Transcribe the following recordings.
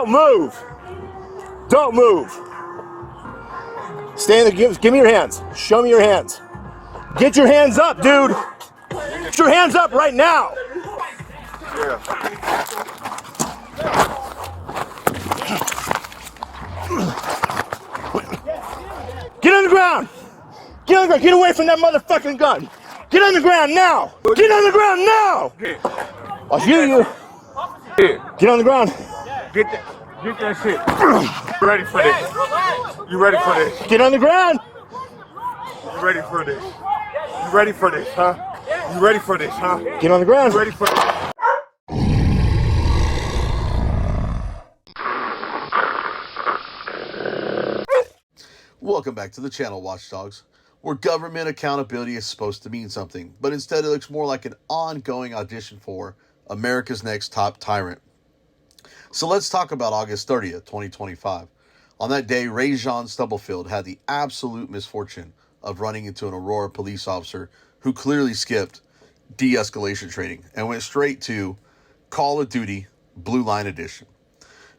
Don't move. Don't move. Stand there. Give me your hands. Show me your hands. Get your hands up, dude. Get your hands up right now. Yeah. Get on the ground. Get on the ground. Get away from that motherfucking gun. Get on the ground now. Get on the ground now. I'll shoot you. Get on the ground. Get that shit. You ready for this? You ready for this? Get on the ground. You ready for this? You ready for this, huh? You ready for this, huh? Get on the ground. You ready for this? Welcome back to the channel, Watchdogs, where government accountability is supposed to mean something, but instead it looks more like an ongoing audition for America's Next Top Tyrant. So let's talk about August 30th, 2025. On that day, Rajon Stubblefield had the absolute misfortune of running into an Aurora police officer who clearly skipped de-escalation training and went straight to Call of Duty Blue Line Edition.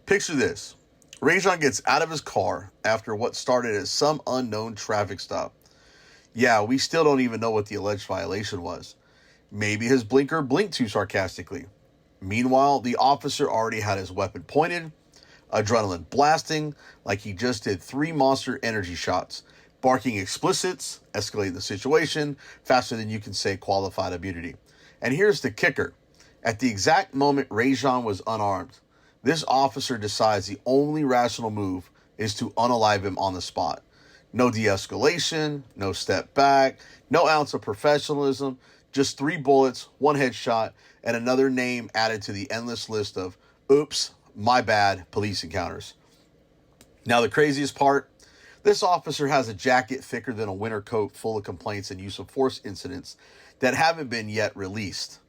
Picture this. Rajon gets out of his car after what started as some unknown traffic stop. Yeah, we still don't even know what the alleged violation was. Maybe his blinker blinked too sarcastically. Meanwhile, the officer already had his weapon pointed, adrenaline blasting like he just did 3 Monster Energy shots, barking explicits, escalating the situation faster than you can say qualified immunity. And here's the kicker. At the exact moment Rajon was unarmed, this officer decides the only rational move is to unalive him on the spot. No de-escalation, no step back, no ounce of professionalism, just 3 bullets, 1 headshot, and another name added to the endless list of, oops, my bad, police encounters. Now the craziest part, this officer has a jacket thicker than a winter coat full of complaints and use of force incidents that haven't been yet released.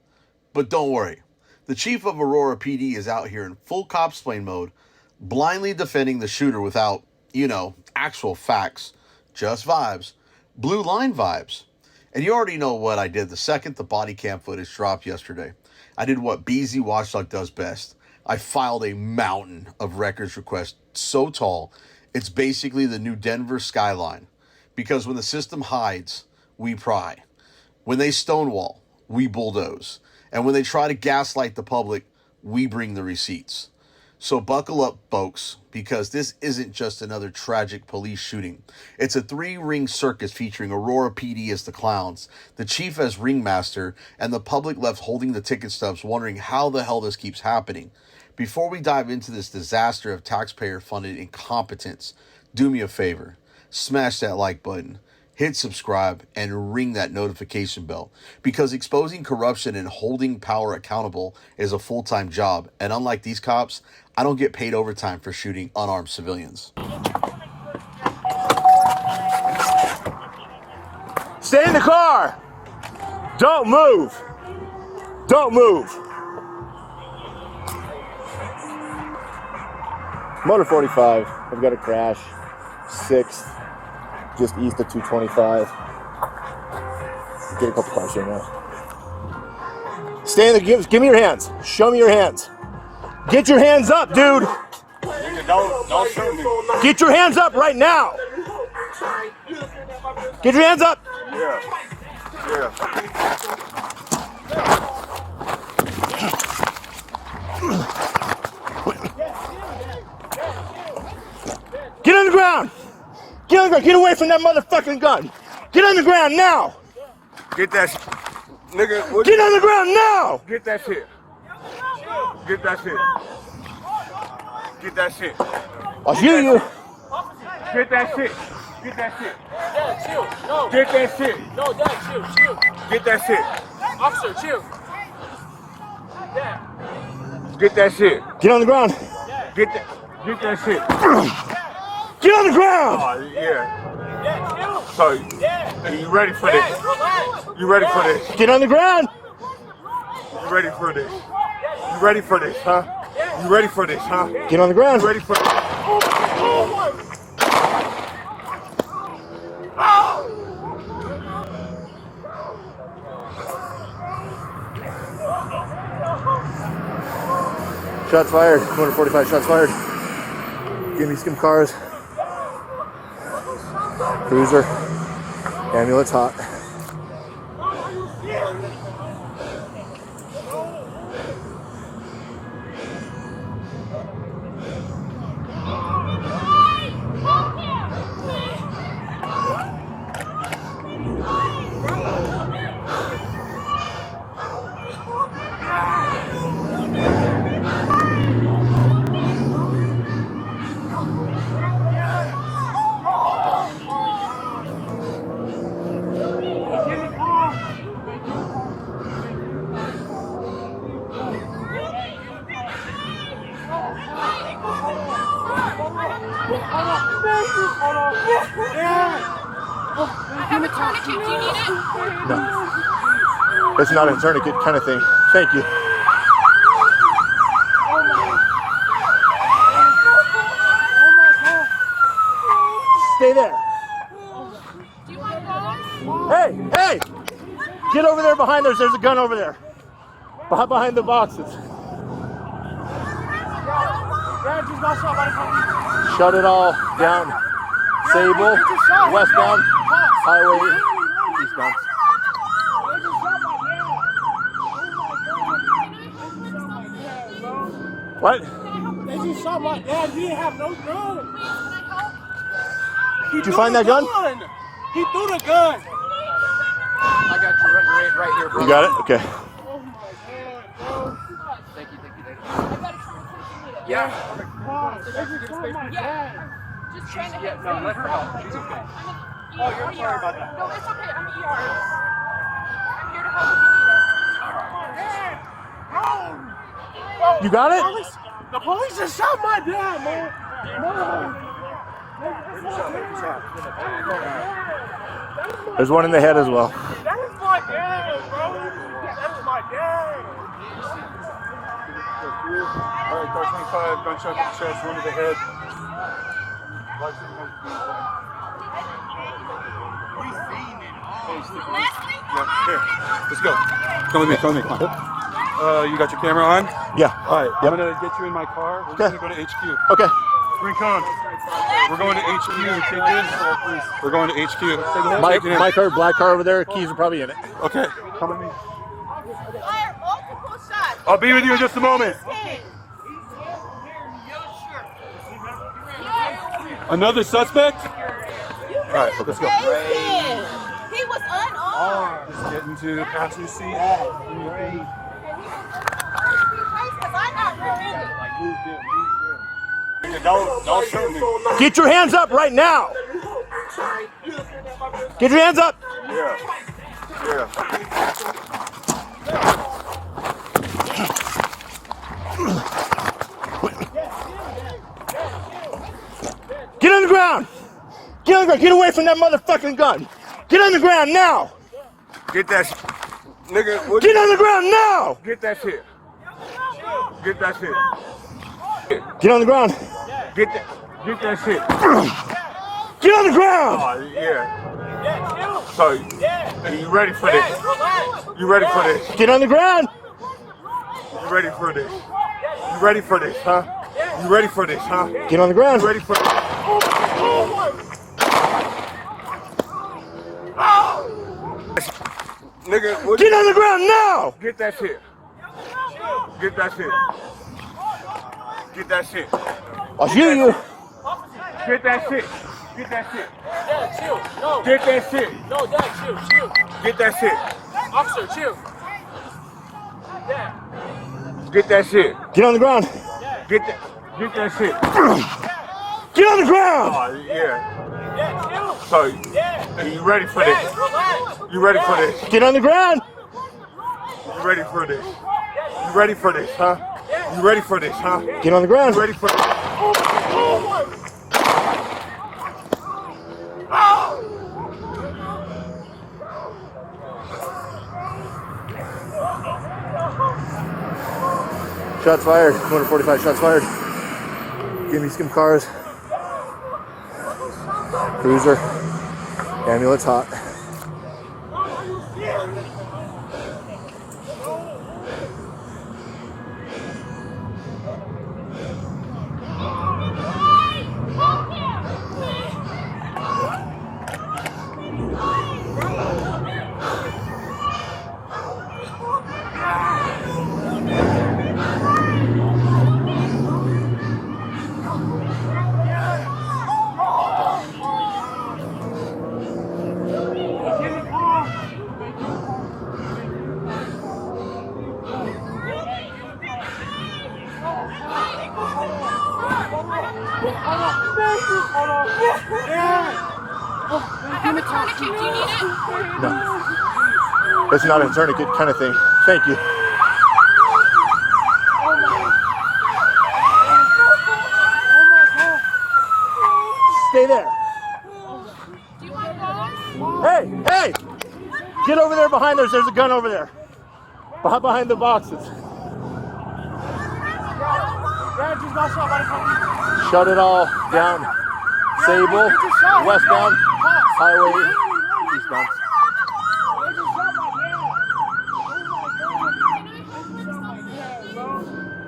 But don't worry. The chief of Aurora PD is out here in full cop-splain mode, blindly defending the shooter without, actual facts, just vibes, blue line vibes. And you already know what I did the second the body cam footage dropped yesterday. I did what BZ Watchdog does best. I filed a mountain of records requests so tall, it's basically the new Denver skyline. Because when the system hides, we pry. When they stonewall, we bulldoze. And when they try to gaslight the public, we bring the receipts. So buckle up, folks, because this isn't just another tragic police shooting. It's a 3-ring circus featuring Aurora PD as the clowns, the chief as ringmaster, and the public left holding the ticket stubs wondering how the hell this keeps happening. Before we dive into this disaster of taxpayer-funded incompetence, do me a favor. Smash that like button. Hit subscribe and ring that notification bell because exposing corruption and holding power accountable is a full-time job. And unlike these cops, I don't get paid overtime for shooting unarmed civilians. Stay in the car. Don't move. Don't move. Motor 45. I've got a crash. 6th. Just east of 225. Get a couple cars here now. Stay in the. Give me your hands. Show me your hands. Get your hands up, dude. Don't shoot me. Get your hands up right now. Get your hands up. Yeah. Get on the ground. Get on the ground. Get away from that motherfucking gun. Get on the ground now. Get that shit. Nigga, get on the ground now. Get that shit. Get that shit. Get that shit. I'll shoot you. Get that shit. Get that shit. Dad, chill. No. Get that shit. No, Dad, chill. Get that shit. Officer, chill. Dad. Get that shit. Get on the ground. Get that shit. Get on the ground. Oh, yeah. Dad, chill. So, you ready for this? You ready for this? Get on the ground. You ready for this? You ready for this, huh? You ready for this, huh? Get on the ground. You ready for this? Shots fired. 245 shots fired. Give me some cars. Cruiser. Ambulance hot. I have a tourniquet. Do you need it? No. It's not a tourniquet kind of thing. Thank you. Stay there. Do you want balls? Hey, hey! Get over there behind us. There's a gun over there. Behind the boxes. Shut it all down. Sable, westbound, highway, eastbound. What? They just shot my dad. He didn't have no gun. Did you find that gun? He threw the gun. I got your red right here, bro. You got it? Okay. Oh my God, bro. Thank you. Yeah. They just shot my dad. Just trying to hit No, let her help. She's okay. Oh, you're sorry about that. No, it's okay. I'm ER. I'm here to help if you need it. You got it? The police just shot my dad, man. There's one in the head as well. That is my dad, bro. That is my dad. All right, car 25, gunshot to the chest, one to the head. Yeah, here, let's go. Come with me, come. You got your camera on? Yeah. All right, I'm gonna get you in my car. We're gonna go to HQ. Okay. Rincon. We're going to HQ. Take this. We're going to HQ. My car, black car over there. Keys are probably in it. Okay, come with me. Fire multiple shots. I'll be with you in just a moment. Another suspect? All right, let's go. He was unarmed. Just get into the passenger seat. Because I'm not rear-ended. Don't shoot me. Get your hands up right now. Get your hands up. Yeah. Get on the ground. Get on the ground. Get away from that motherfucking gun. Get on the ground now. Get that shit. Nigga, Get on the ground now. Get that shit. Get that shit. Get on the ground. Get that shit. Get on the ground. Oh, yeah. So, you ready for this? You ready for this? Get on the ground. You ready for this? You ready for this, huh? You ready for this, huh? Get on the ground. You ready for this? Nigga, Get on the ground now. Get that shit. Get that shit. Get that shit. I'll shoot you. Get that shit. Get that shit. Dad, chill. No. Get that shit. No, Dad, chill. Get that shit. Officer, chill. Dad. Get that shit. Get on the ground. Get that shit. Get on the ground. Oh, yeah. Dad, chill. So, you ready for this? Dad, relax. You ready for this? Get on the ground. You ready for this? You ready for this, huh? You ready for this, huh? Get on the ground. You ready for this? Shots fired. 245 shots fired. Give me some cars. Cruiser. Ambulance hot. No. It's not a tourniquet kind of thing. Thank you. Stay there. Hey! Get over there behind us. There's a gun over there. Behind the boxes. Shut it all down. Sable, westbound, highway, eastbound.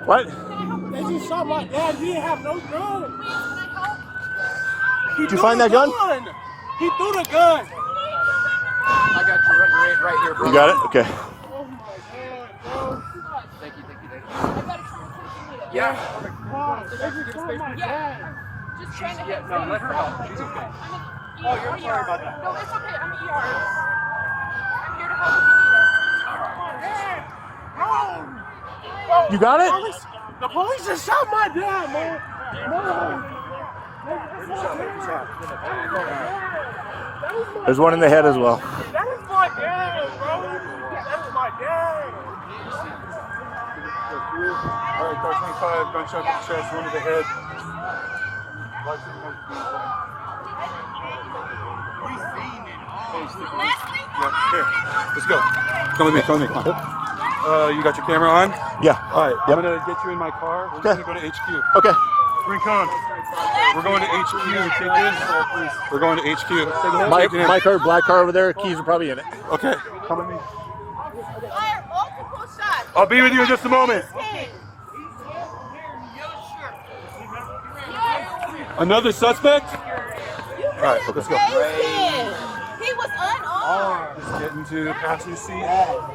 What? They just shot my dad. He didn't have no gun. Did you find that gun? He threw the gun. I got your red grenade right here, bro. You got it? Okay. Oh my God, bro. Thank you. Yeah. They just shot my dad. Just trying to hit No, let her help. She's okay. Oh, you're sorry about that. No, it's okay. I'm ER. I'm here to help if you need it. You got it? The police just shot my dad, man. There's one in the head as well. That was my dad, bro. That was my dad. All right, car 25, gunshot to the chest, one to the head. Yeah, here, let's go. Come with me, come. You got your camera on? Yeah. All right, I'm gonna get you in my car. We're gonna go to HQ. Okay. Bring con. We're going to HQ. Take this. We're going to HQ. My car, black car over there. Keys are probably in it. Okay, come with me. Fire multiple shots. I'll be with you in just a moment. Another suspect? All right, let's go. He was unarmed. Just get into the passenger seat. I'm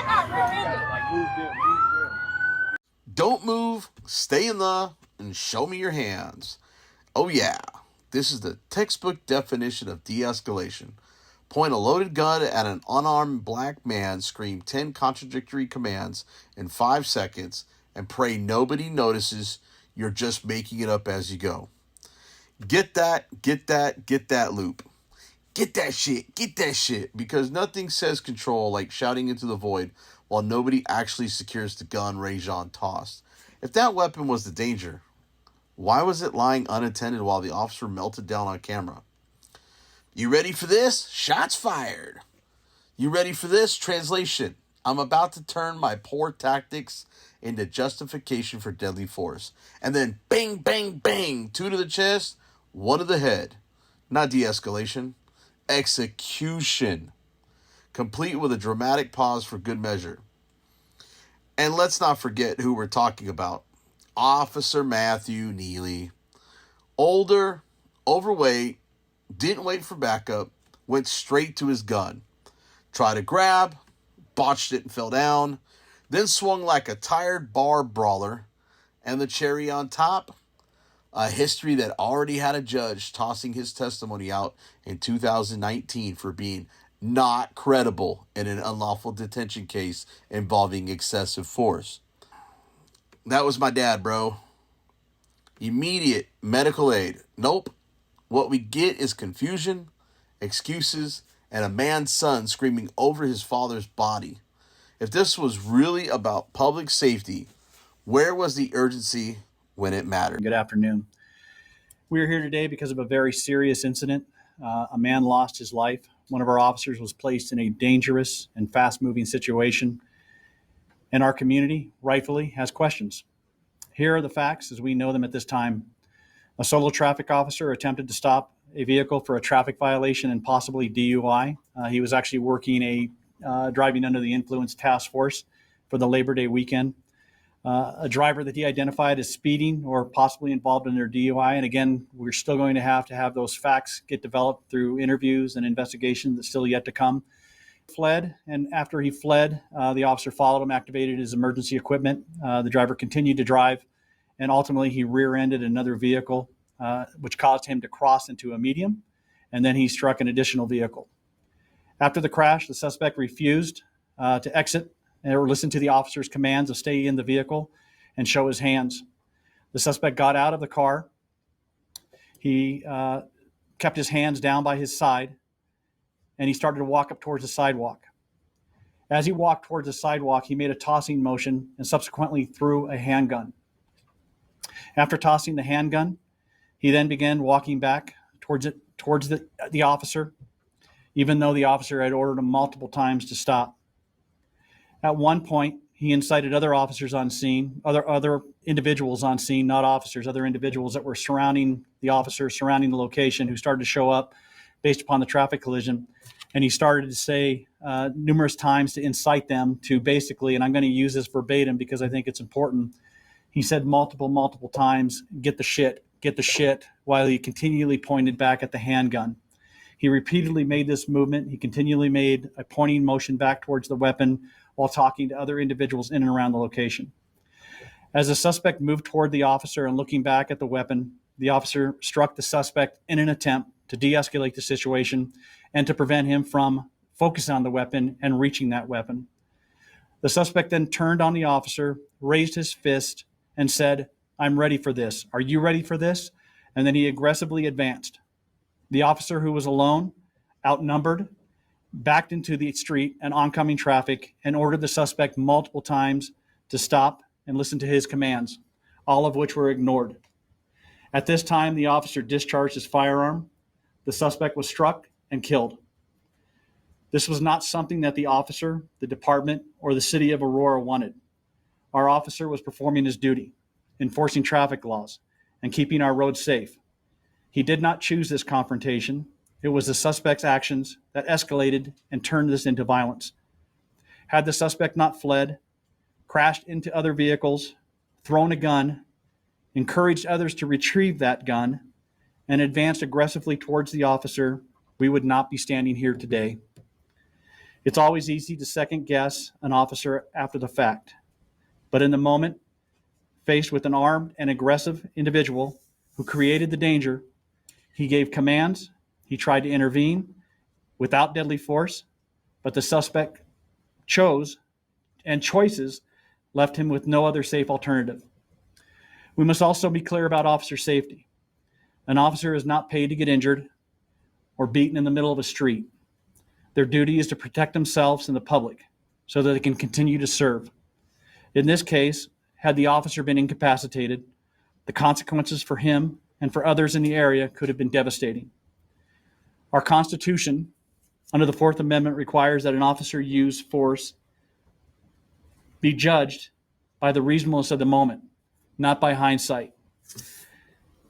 not rear-ended. Don't move, stay in the, and show me your hands. Oh yeah, this is the textbook definition of de-escalation. Point a loaded gun at an unarmed black man, scream 10 contradictory commands in 5 seconds, and pray nobody notices you're just making it up as you go. Get that loop. Get that shit, because nothing says control like shouting into the void while nobody actually secures the gun Rajon tossed. If that weapon was the danger, why was it lying unattended while the officer melted down on camera? You ready for this? Shots fired. You ready for this? Translation. I'm about to turn my poor tactics into justification for deadly force. And then bang, bang, bang. 2 to the chest, 1 to the head. Not de-escalation. Execution. Complete with a dramatic pause for good measure. And let's not forget who we're talking about. Officer Matthew Neely. Older, overweight, didn't wait for backup, went straight to his gun. Tried to grab, botched it and fell down, then swung like a tired bar brawler. And the cherry on top, a history that already had a judge tossing his testimony out in 2019 for being not credible in an unlawful detention case involving excessive force. That was my dad, bro. Immediate medical aid. Nope. What we get is confusion, excuses, and a man's son screaming over his father's body. If this was really about public safety, where was the urgency when it mattered? Good afternoon. We are here today because of a very serious incident. A man lost his life. One of our officers was placed in a dangerous and fast-moving situation. And our community, rightfully, has questions. Here are the facts as we know them at this time. A solo traffic officer attempted to stop a vehicle for a traffic violation and possibly DUI. He was actually working a driving under the influence task force for the Labor Day weekend. A driver that he identified as speeding or possibly involved in their DUI. And again, we're still going to have those facts get developed through interviews and investigation that's still yet to come. Fled, and after he fled, the officer followed him, activated his emergency equipment. The driver continued to drive, and ultimately he rear-ended another vehicle, which caused him to cross into a medium, and then he struck an additional vehicle. After the crash, the suspect refused to exit or listen to the officer's commands of stay in the vehicle and show his hands. The suspect got out of the car. He kept his hands down by his side, and he started to walk up towards the sidewalk. As he walked towards the sidewalk, he made a tossing motion and subsequently threw a handgun. After tossing the handgun, he then began walking back towards the officer, even though the officer had ordered him multiple times to stop. At one point, he incited other officers on scene, other individuals on scene, not officers, other individuals that were surrounding the officer, surrounding the location, who started to show up based upon the traffic collision. And he started to say numerous times to incite them to basically, and I'm going to use this verbatim because I think it's important, he said multiple times, get the shit, while he continually pointed back at the handgun. He repeatedly made this movement. He continually made a pointing motion back towards the weapon while talking to other individuals in and around the location. As the suspect moved toward the officer and looking back at the weapon, the officer struck the suspect in an attempt to de-escalate the situation and to prevent him from focusing on the weapon and reaching that weapon. The suspect then turned on the officer, raised his fist, and said, "I'm ready for this. Are you ready for this?" And then he aggressively advanced. The officer, who was alone, outnumbered, backed into the street and oncoming traffic and ordered the suspect multiple times to stop and listen to his commands, all of which were ignored. At this time, the officer discharged his firearm. The suspect was struck and killed. This was not something that the officer, the department, or the city of Aurora wanted. Our officer was performing his duty, enforcing traffic laws, and keeping our roads safe. He did not choose this confrontation. It was the suspect's actions that escalated and turned this into violence. Had the suspect not fled, crashed into other vehicles, thrown a gun, encouraged others to retrieve that gun, and advanced aggressively towards the officer, we would not be standing here today. It's always easy to second guess an officer after the fact. But in the moment, faced with an armed and aggressive individual who created the danger, he gave commands, he tried to intervene without deadly force, but the suspect chose, and choices left him with no other safe alternative. We must also be clear about officer safety. An officer is not paid to get injured or beaten in the middle of a street. Their duty is to protect themselves and the public so that they can continue to serve. In this case, had the officer been incapacitated, the consequences for him and for others in the area could have been devastating. Our Constitution, under the Fourth Amendment, requires that an officer use force be judged by the reasonableness of the moment, not by hindsight.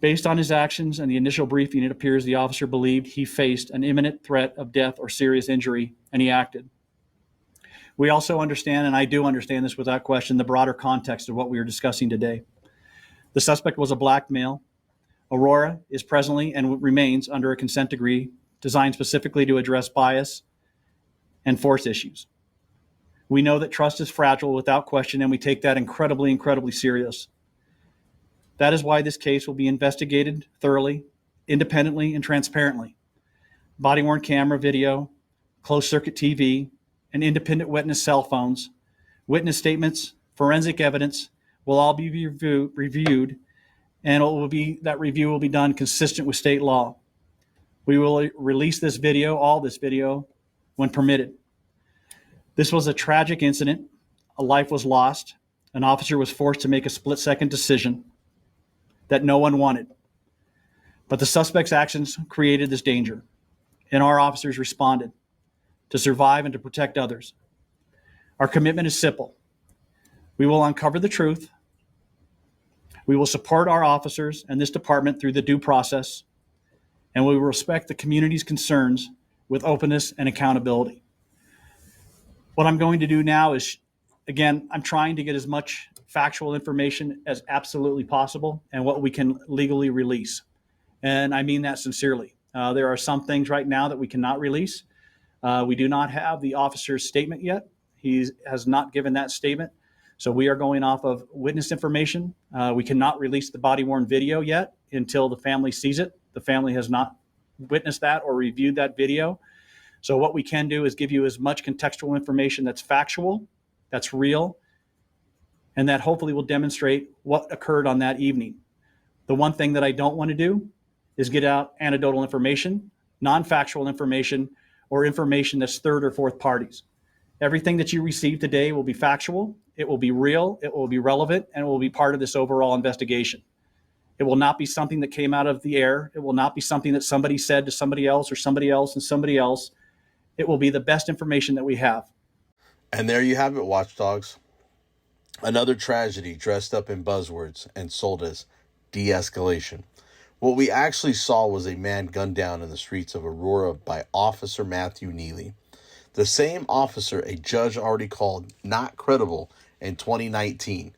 Based on his actions and the initial briefing, it appears the officer believed he faced an imminent threat of death or serious injury, and he acted. We also understand, and I do understand this without question, the broader context of what we are discussing today. The suspect was a black male. Aurora is presently and remains under a consent decree designed specifically to address bias and force issues. We know that trust is fragile without question, and we take that incredibly serious. That is why this case will be investigated thoroughly, independently, and transparently. Body-worn camera video, closed-circuit TV, and independent witness cell phones, witness statements, forensic evidence will all be reviewed, and that review will be done consistent with state law. We will release this video, all this video, when permitted. This was a tragic incident. A life was lost. An officer was forced to make a split-second decision that no one wanted. But the suspect's actions created this danger, and our officers responded to survive and to protect others. Our commitment is simple. We will uncover the truth. We will support our officers and this department through the due process, and we will respect the community's concerns with openness and accountability. What I'm going to do now is, again, I'm trying to get as much factual information as absolutely possible and what we can legally release. And I mean that sincerely. There are some things right now that we cannot release. We do not have the officer's statement yet. He has not given that statement. So we are going off of witness information. We cannot release the body-worn video yet until the family sees it. The family has not witnessed that or reviewed that video. So what we can do is give you as much contextual information that's factual, that's real, and that hopefully will demonstrate what occurred on that evening. The one thing that I don't want to do is get out anecdotal information, non-factual information, or information that's third or fourth parties. Everything that you receive today will be factual, it will be real, it will be relevant, and it will be part of this overall investigation. It will not be something that came out of the air. It will not be something that somebody said to somebody else or somebody else and somebody else. It will be the best information that we have. And there you have it, Watchdogs. Another tragedy dressed up in buzzwords and sold as de-escalation. What we actually saw was a man gunned down in the streets of Aurora by Officer Matthew Neely. The same officer a judge already called not credible in 2019,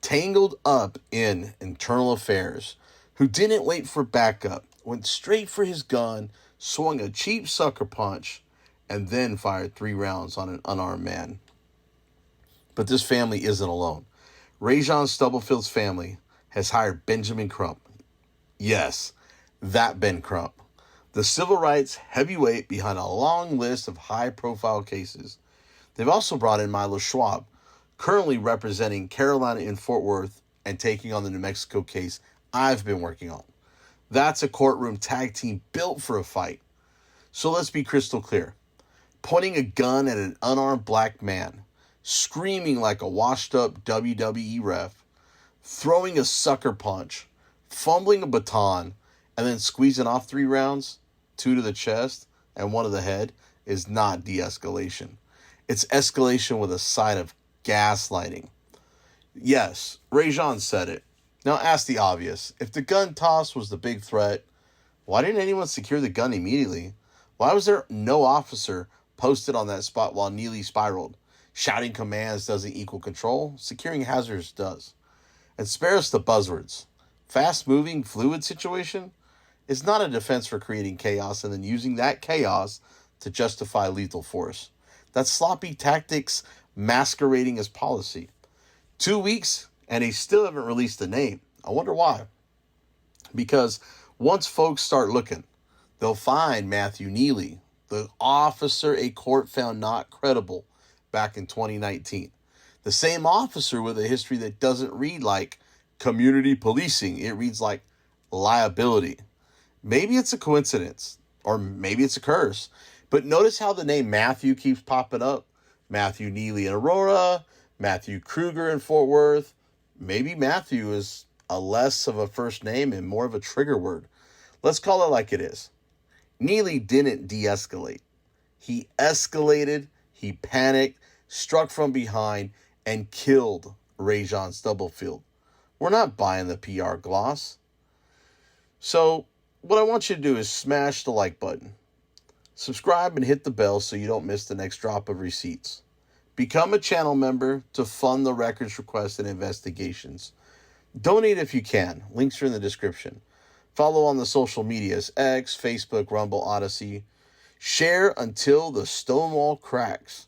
tangled up in internal affairs, who didn't wait for backup, went straight for his gun, swung a cheap sucker punch, and then fired 3 rounds on an unarmed man. But this family isn't alone. Rajon Stubblefield's family has hired Benjamin Crump. Yes, that Ben Crump, the civil rights heavyweight behind a long list of high-profile cases. They've also brought in Milo Schwab, currently representing Carolina in Fort Worth and taking on the New Mexico case I've been working on. That's a courtroom tag team built for a fight. So let's be crystal clear. Pointing a gun at an unarmed black man, screaming like a washed-up WWE ref, throwing a sucker punch, fumbling a baton, and then squeezing off 3 rounds, 2 to the chest and 1 to the head, is not de-escalation. It's escalation with a side of gaslighting. Yes, Rajon said it. Now ask the obvious. If the gun toss was the big threat, why didn't anyone secure the gun immediately? Why was there no officer posted on that spot while Neely spiraled? Shouting commands doesn't equal control. Securing hazards does. And spare us the buzzwords. Fast-moving, fluid situation is not a defense for creating chaos and then using that chaos to justify lethal force. That's sloppy tactics masquerading as policy. 2 weeks, and they still haven't released the name. I wonder why. Because once folks start looking, they'll find Matthew Neely, the officer a court found not credible back in 2019. The same officer with a history that doesn't read like community policing. It reads like liability. Maybe it's a coincidence, or maybe it's a curse. But notice how the name Matthew keeps popping up. Matthew Neely in Aurora, Matthew Kruger in Fort Worth. Maybe Matthew is a less of a first name and more of a trigger word. Let's call it like it is. Neely didn't de-escalate. He escalated, he panicked, struck from behind, and killed Rajon Stubblefield. We're not buying the PR gloss. So what I want you to do is smash the like button. Subscribe and hit the bell so you don't miss the next drop of receipts. Become a channel member to fund the records requests and investigations. Donate if you can. Links are in the description. Follow on the social medias, X, Facebook, Rumble, Odyssey. Share until the stonewall cracks.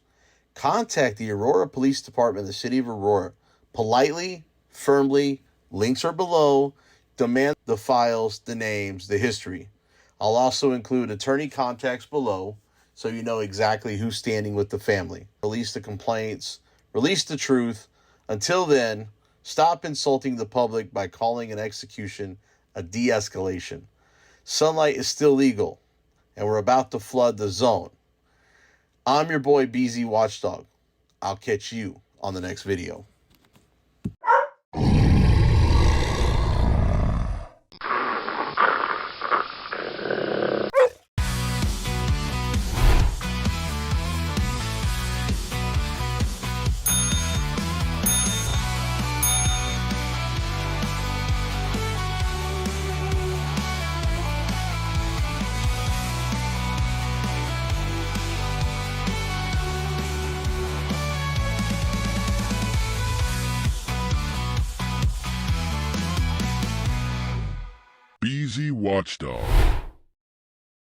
Contact the Aurora Police Department in the city of Aurora. Politely, firmly, links are below. Demand the files, the names, the history. I'll also include attorney contacts below so you know exactly who's standing with the family. Release the complaints, release the truth. Until then, stop insulting the public by calling an execution a de-escalation. Sunlight is still legal, and we're about to flood the zone. I'm your boy BZ Watchdog. I'll catch you on the next video. BZ Watchdog.